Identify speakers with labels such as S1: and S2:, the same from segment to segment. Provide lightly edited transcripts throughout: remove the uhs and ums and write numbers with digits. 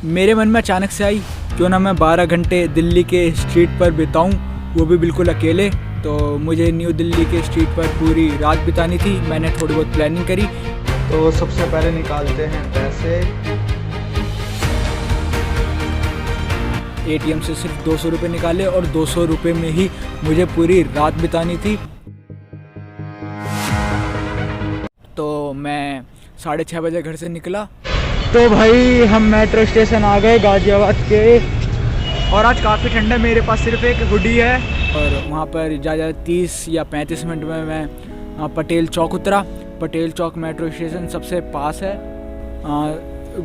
S1: मेरे मन में अचानक से आई क्यों ना मैं 12 घंटे दिल्ली के स्ट्रीट पर बिताऊं, वो भी बिल्कुल अकेले। तो मुझे न्यू दिल्ली के स्ट्रीट पर पूरी रात बितानी थी। मैंने थोड़ी बहुत प्लानिंग करी। तो सबसे पहले निकालते हैं पैसे। एटीएम से सिर्फ 200 रुपये निकाले और 200 रुपये में ही मुझे पूरी रात बितानी थी। तो मैं 6:30 बजे घर से निकला। तो भाई हम मेट्रो स्टेशन आ गए गाज़ियाबाद के, और आज काफ़ी ठंडा है। मेरे पास सिर्फ एक हुडी है और वहाँ पर ज़्यादा 30 या 35 मिनट में मैं पटेल चौक उतरा। पटेल चौक मेट्रो स्टेशन सबसे पास है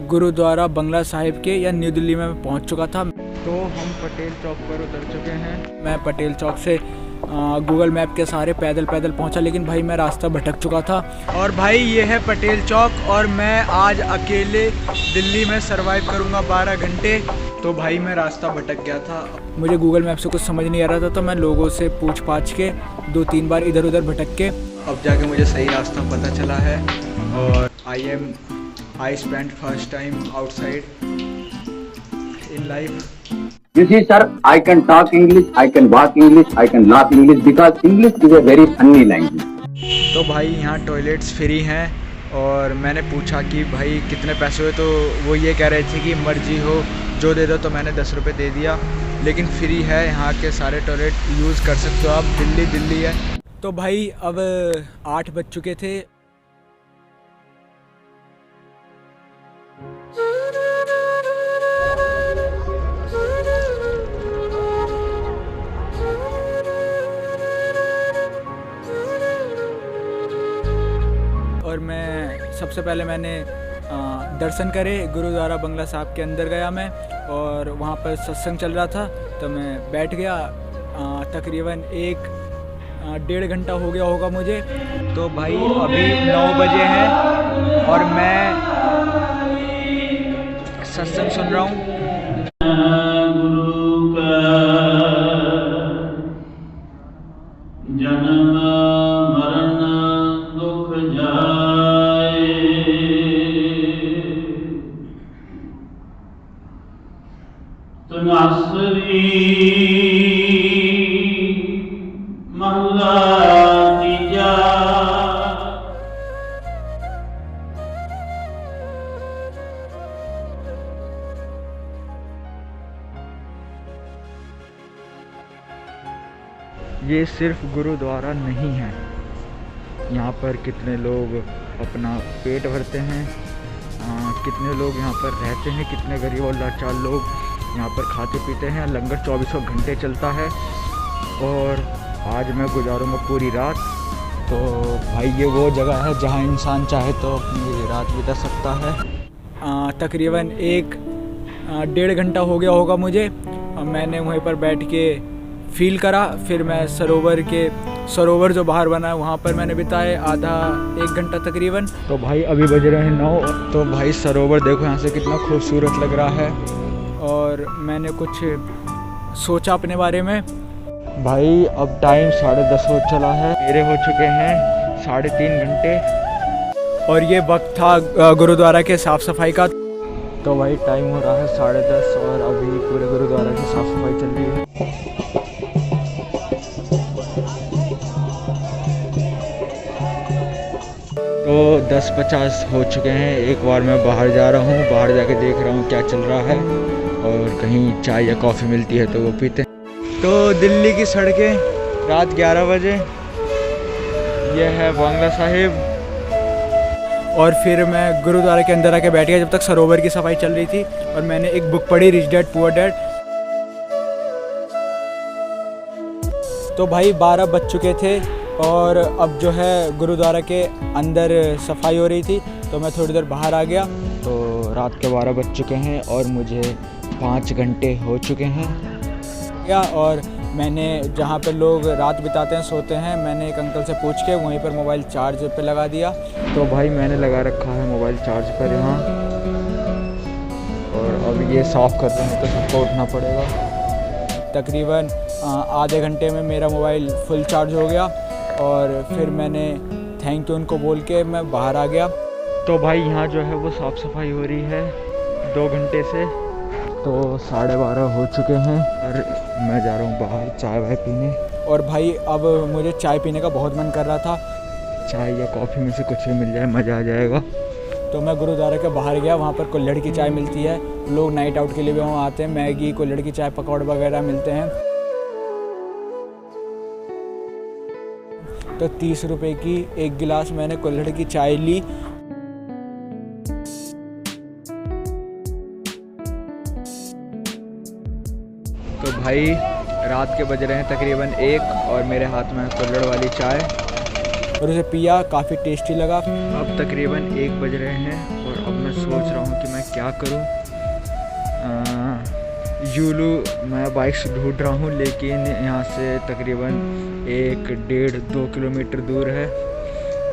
S1: गुरुद्वारा बंगला साहिब के, या न्यू दिल्ली में मैं पहुँच चुका था। तो हम पटेल चौक पर उतर चुके हैं। मैं पटेल चौक से गूगल मैप के सहारे पैदल पहुंचा, लेकिन भाई मैं रास्ता भटक चुका था। और भाई ये है पटेल चौक, और मैं आज अकेले दिल्ली में सरवाइव करूंगा 12 घंटे। तो भाई मैं रास्ता भटक गया था। मुझे गूगल मैप से कुछ समझ नहीं आ रहा था, तो मैं लोगों से पूछ पाछ के 2-3 बार इधर उधर भटक के अब जाके मुझे सही रास्ता पता चला है। और I spend first time outside in life.
S2: You see, sir, I can talk English, I can walk English, I can laugh English because English is a very funny language.
S1: तो भाई यहाँ टॉयलेट्स फ्री हैं, और मैंने पूछा कि भाई कितने पैसे हुए, तो वो ये कह रहे थे कि मर्जी हो जो दे दो। तो मैंने 10 रुपये दे दिया, लेकिन फ्री है। यहाँ के सारे टॉयलेट यूज़ कर सकते हो आप। दिल्ली है। तो भाई अब 8 बज चुके थे। और मैं सबसे पहले मैंने दर्शन करे गुरुद्वारा बंगला साहिब के अंदर गया मैं, और वहाँ पर सत्संग चल रहा था। तो मैं बैठ गया। तकरीबन 1-1.5 घंटा हो गया होगा मुझे। तो भाई अभी 9 बजे हैं और मैं सत्संग सुन रहा हूँ। ये सिर्फ गुरुद्वारा नहीं है, यहाँ पर कितने लोग अपना पेट भरते हैं, कितने लोग यहाँ पर रहते हैं, कितने गरीब और लाचार लोग यहाँ पर खाते पीते हैं। लंगर 24 घंटे चलता है, और आज मैं गुजारूंगा पूरी रात। तो भाई ये वो जगह है जहाँ इंसान चाहे तो अपनी रात बिता सकता है। तकरीबन 1-1.5 घंटा हो गया होगा मुझे। मैंने वहीं पर बैठ के फील करा। फिर मैं सरोवर जो बाहर बना है वहाँ पर मैंने बिताए आधा 1 घंटा तकरीबन। तो भाई अभी बज रहे हैं 9। तो भाई सरोवर देखो यहाँ से कितना खूबसूरत लग रहा है। और मैंने कुछ सोचा अपने बारे में। भाई अब टाइम 10:30 हो चला है। मेरे हो चुके हैं 3.5 घंटे, और ये वक्त था गुरुद्वारा के साफ़ सफाई का। तो भाई टाइम हो रहा है 10:30, और अभी पूरे गुरुद्वारा की साफ़ सफाई चल रही है। तो 10:50 हो चुके हैं। एक बार मैं बाहर जा रहा हूँ, बाहर जाके देख रहा हूँ क्या चल रहा है, और कहीं चाय या कॉफ़ी मिलती है तो वो पीते हैं। तो दिल्ली की सड़कें रात 11 बजे। यह है बंगला साहिब। और फिर मैं गुरुद्वारा के अंदर आके बैठ गया जब तक सरोवर की सफाई चल रही थी, और मैंने एक बुक पढ़ी, रिच डैड पुअर डैड। तो भाई 12 बज चुके थे, और अब जो है गुरुद्वारा के अंदर सफाई हो रही थी, तो मैं थोड़ी देर बाहर आ गया। तो रात के 12 बज चुके हैं और मुझे 5 घंटे हो चुके हैं। और मैंने जहाँ पे लोग रात बिताते हैं, सोते हैं, मैंने एक अंकल से पूछ के वहीं पर मोबाइल चार्ज पे लगा दिया। तो भाई मैंने लगा रखा है मोबाइल चार्ज पर यहाँ, और अब ये साफ़ कर देंगे तो सबको उठना पड़ेगा। तकरीबन आधे घंटे में मेरा मोबाइल फुल चार्ज हो गया, और फिर मैंने थैंक यू उनको बोल के मैं बाहर आ गया। तो भाई यहाँ जो है वो साफ़ सफाई हो रही है 2 घंटे से। तो 12:30 हो चुके हैं और मैं जा रहा हूँ बाहर चाय वाय पीने।
S3: और भाई अब मुझे चाय पीने का बहुत मन कर रहा था।
S1: चाय या कॉफ़ी में से कुछ भी मिल जाए मज़ा आ जाएगा।
S3: तो मैं गुरुद्वारा के बाहर गया, वहाँ पर कुल्हड़ की चाय मिलती है। लोग नाइट आउट के लिए भी वहाँ आते हैं। मैगी, कुल्हड़ की चाय, पकौड़े वगैरह मिलते हैं। तो 30 रुपए की एक गिलास मैंने कुल्हड़ की चाय ली।
S1: तो भाई रात के बज रहे हैं तकरीबन 1 और मेरे हाथ में कुल्हड़ वाली चाय
S3: और उसे पिया, काफ़ी टेस्टी लगा।
S1: अब तकरीबन 1 बज रहे हैं और अब मैं सोच रहा हूँ कि मैं क्या करूँ। यूलू मैं बाइक्स ढूंढ रहा हूँ, लेकिन यहाँ से तकरीबन 1-1.5-2 किलोमीटर दूर है।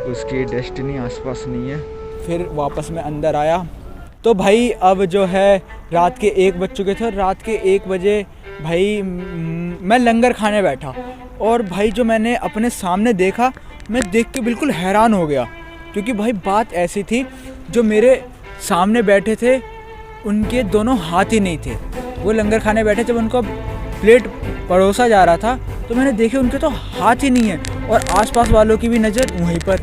S1: उसकी डेस्टिनी आसपास नहीं है।
S3: फिर वापस मैं अंदर आया। तो भाई अब जो है रात के 1 बज चुके थे और रात के 1 बजे भाई मैं लंगर खाने बैठा। और भाई जो मैंने अपने सामने देखा, मैं देख के बिल्कुल हैरान हो गया। क्योंकि भाई बात ऐसी थी, जो मेरे सामने बैठे थे उनके दोनों हाथ ही नहीं थे। वो लंगर खाने बैठे, जब उनको प्लेट परोसा जा रहा था तो मैंने देखे उनके तो हाथ ही नहीं है और आसपास वालों की भी नज़र वहीं पर।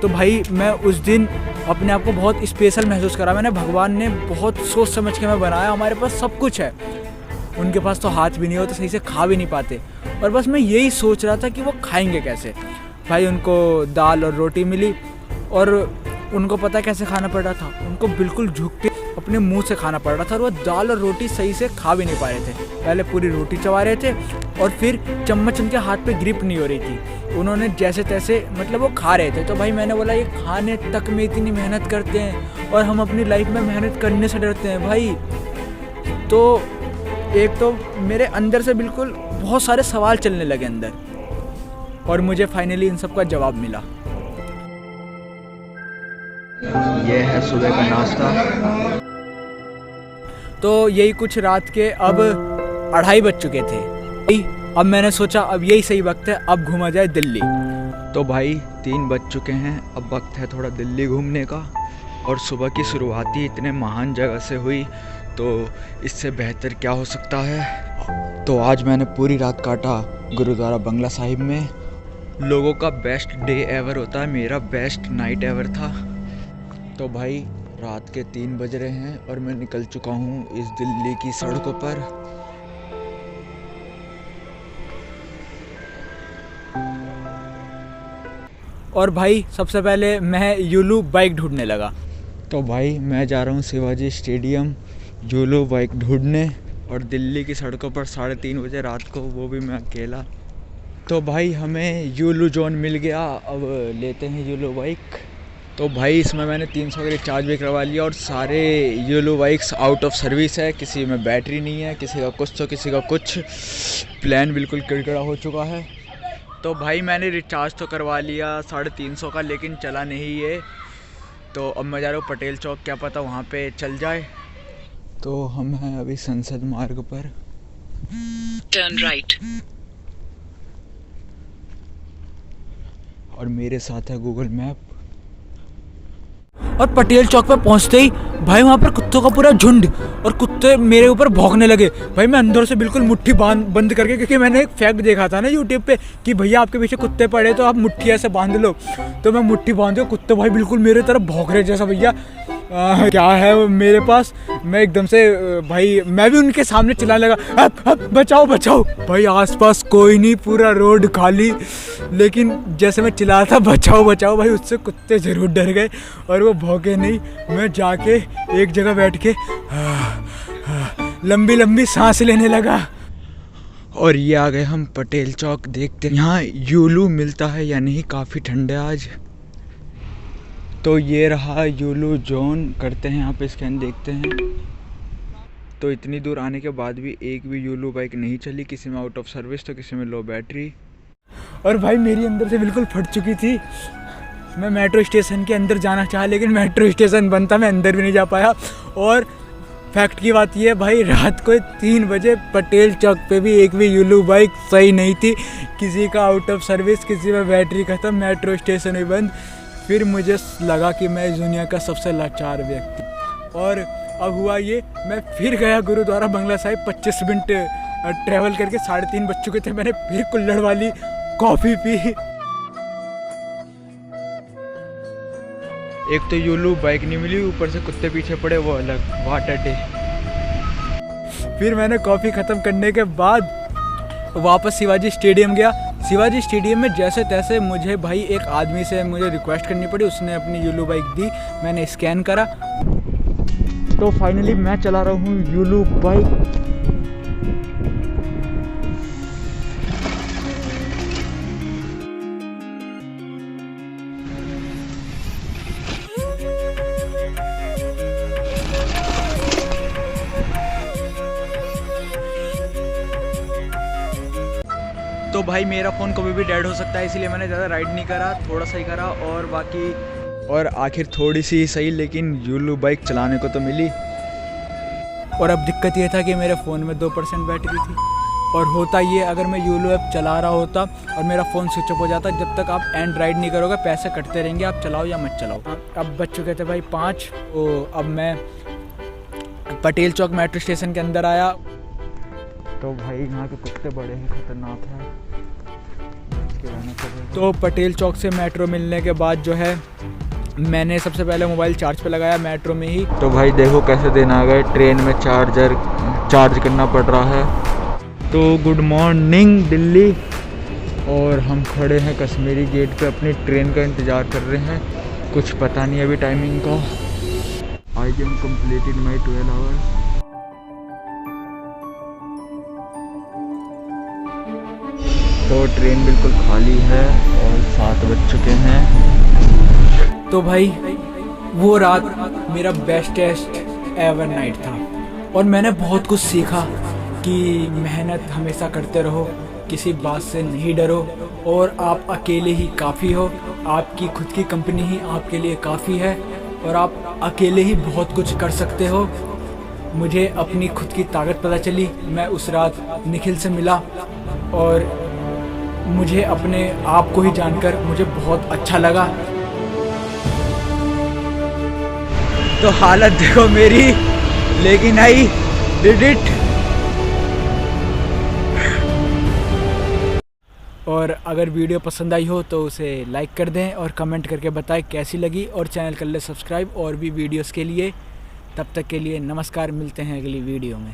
S3: तो भाई मैं उस दिन अपने आप को बहुत स्पेशल महसूस करा। मैंने भगवान ने बहुत सोच समझ के मैं बनाया। हमारे पास सब कुछ है, उनके पास तो हाथ भी नहीं हो, तो सही से खा भी नहीं पाते। और बस मैं यही सोच रहा था कि वो खाएंगे कैसे। भाई उनको दाल और रोटी मिली और उनको पता कैसे खाना पड़ रहा था। उनको बिल्कुल झुक के अपने मुंह से खाना पड़ रहा था और वो दाल और रोटी सही से खा भी नहीं पा रहे थे। पहले पूरी रोटी चबा रहे थे और फिर चम्मच उनके हाथ पे ग्रिप नहीं हो रही थी। उन्होंने जैसे तैसे मतलब वो खा रहे थे। तो भाई मैंने बोला, ये खाने तक में इतनी मेहनत करते हैं और हम अपनी लाइफ में मेहनत करने से डरते हैं भाई। तो एक तो मेरे अंदर से बिल्कुल बहुत सारे सवाल चलने लगे अंदर, और मुझे फाइनली इन सब का जवाब मिला।
S1: ये है सुबह का नाश्ता।
S3: तो यही कुछ रात के अब 2:30 बज चुके थे। अब मैंने सोचा अब यही सही वक्त है, अब घूमा जाए दिल्ली।
S1: तो भाई 3 बज चुके हैं, अब वक्त है थोड़ा दिल्ली घूमने का। और सुबह की शुरुआत ही इतने महान जगह से हुई, तो इससे बेहतर क्या हो सकता है। तो आज मैंने पूरी रात काटा गुरुद्वारा बंगला साहिब में। लोगों का बेस्ट डे एवर होता है, मेरा बेस्ट नाइट एवर था। तो भाई रात के 3 बज रहे हैं और मैं निकल चुका हूँ इस दिल्ली की सड़कों पर।
S3: और भाई सबसे पहले मैं यूलू बाइक ढूंढने लगा।
S1: तो भाई मैं जा रहा हूँ शिवाजी स्टेडियम यूलू बाइक ढूंढने, और दिल्ली की सड़कों पर 3:30 बजे रात को, वो भी मैं अकेला। तो भाई हमें यूलू जोन मिल गया, अब लेते हैं यूलू बाइक। तो भाई इसमें मैंने 300 का रिचार्ज भी करवा लिया और सारे Yulu bikes out of service है। किसी में बैटरी नहीं है, किसी का कुछ तो किसी का कुछ। प्लान बिल्कुल किड़किड़ा हो चुका है। तो भाई मैंने रिचार्ज तो करवा लिया 350 का, लेकिन चला नहीं ये। तो अब मैं जा रहा हूँ पटेल चौक, क्या पता वहाँ पे चल जाए। तो हम हैं अभी संसद मार्ग पर।
S4: Turn right.
S1: और मेरे साथ है गूगल मैप।
S3: और पटेल चौक पे पहुंचते ही भाई वहाँ पर कुत्तों का पूरा झुंड, और कुत्ते मेरे ऊपर भौंकने लगे। भाई मैं अंदर से बिल्कुल मुट्ठी बंद करके, क्योंकि मैंने एक फैक्ट देखा था ना यूट्यूब पे कि भैया आपके पीछे कुत्ते पड़े तो आप मुट्ठी ऐसे बांध लो। तो मैं मुट्ठी बांधे, कुत्ते भाई बिल्कुल मेरे तरफ भौंक रहे जैसा भैया क्या है मेरे पास। मैं एकदम से भाई मैं भी उनके सामने चिल्लाने लगा, बचाओ बचाओ। भाई आसपास कोई नहीं, पूरा रोड खाली। लेकिन जैसे मैं चिल्ला रहा था बचाओ बचाओ, भाई उससे कुत्ते ज़रूर डर गए और वो भौंके नहीं। मैं जाके एक जगह बैठ के लंबी लंबी सांस लेने लगा।
S1: और ये आ गए हम पटेल चौक। देखते हैं यहाँ यूलू मिलता है या नहीं, काफ़ी ठंडे आज। तो ये रहा यूलू जोन, करते हैं यहाँ पे स्कैन, देखते हैं। तो इतनी दूर आने के बाद भी एक भी यूलू बाइक नहीं चली, किसी में आउट ऑफ सर्विस तो किसी में लो बैटरी।
S3: और भाई मेरी अंदर से बिल्कुल फट चुकी थी। मैं मेट्रो स्टेशन के अंदर जाना चाहा, लेकिन मेट्रो स्टेशन बंद था, मैं अंदर भी नहीं जा पाया। और फैक्ट की बात ये है भाई, रात को 3 बजे पटेल चौक पे भी एक भी यूलू बाइक सही नहीं थी। किसी का आउट ऑफ सर्विस, किसी में बैटरी ख़त्म, मेट्रो स्टेशन भी बंद। फिर मुझे लगा कि मैं इस दुनिया का सबसे लाचार व्यक्ति। और अब हुआ ये, मैं फिर गया गुरुद्वारा बंगला साहिब। 25 मिनट ट्रैवल करके 3:30 बज चुके थे। मैंने फिर कुल्हड़ वाली कॉफ़ी पी। एक तो यूलू बाइक नहीं मिली, ऊपर से कुत्ते पीछे पड़े, वो अलग वाटर डे। फिर मैंने कॉफ़ी ख़त्म करने के बाद वापस शिवाजी स्टेडियम गया। शिवाजी स्टेडियम में जैसे तैसे मुझे भाई एक आदमी से मुझे रिक्वेस्ट करनी पड़ी, उसने अपनी यूलू बाइक दी, मैंने स्कैन करा, तो फाइनली मैं चला रहा हूँ यूलू बाइक। तो भाई मेरा फ़ोन कभी भी डेड हो सकता है, इसलिए मैंने ज़्यादा राइड नहीं करा, थोड़ा सा ही करा। और बाकी और आखिर थोड़ी सी सही, लेकिन यूलू बाइक चलाने को तो मिली। और अब दिक्कत ये था कि मेरे फ़ोन में 2% बैटरी थी। और होता ये, अगर मैं यूलू ऐप चला रहा होता और मेरा फ़ोन स्विच ऑफ हो जाता, जब तक आप एंड राइड नहीं करोगे पैसे कटते रहेंगे, आप चलाओ या मत चलाओ। अब बज चुके थे भाई 5। तो अब मैं पटेल चौक मेट्रो स्टेशन के अंदर आया।
S1: तो भाई यहाँ के कुत्ते बड़े ही खतरनाक हैं,
S3: तो पटेल चौक से मेट्रो मिलने के बाद जो है मैंने सबसे पहले मोबाइल चार्ज पे लगाया मेट्रो में ही।
S1: तो भाई देखो कैसे दिन आ गए, ट्रेन में चार्ज करना पड़ रहा है। तो गुड मॉर्निंग दिल्ली, और हम खड़े हैं कश्मीरी गेट पे, अपनी ट्रेन का इंतज़ार कर रहे हैं। कुछ पता नहीं अभी टाइमिंग का। I am completed my 12 hours. तो ट्रेन बिल्कुल खाली है और 7 बज चुके हैं।
S3: तो भाई वो रात मेरा बेस्टेस्ट एवर नाइट था, और मैंने बहुत कुछ सीखा कि मेहनत हमेशा करते रहो, किसी बात से नहीं डरो, और आप अकेले ही काफ़ी हो। आपकी खुद की कंपनी ही आपके लिए काफ़ी है, और आप अकेले ही बहुत कुछ कर सकते हो। मुझे अपनी खुद की ताकत पता चली। मैं उस रात निखिल से मिला, और मुझे अपने आप को ही जानकर मुझे बहुत अच्छा लगा। तो हालत देखो मेरी, लेकिन आई डिड इट। और अगर वीडियो पसंद आई हो तो उसे लाइक कर दें और कमेंट करके बताएं कैसी लगी, और चैनल कर ले सब्सक्राइब और भी वीडियोस के लिए। तब तक के लिए नमस्कार, मिलते हैं अगली वीडियो में।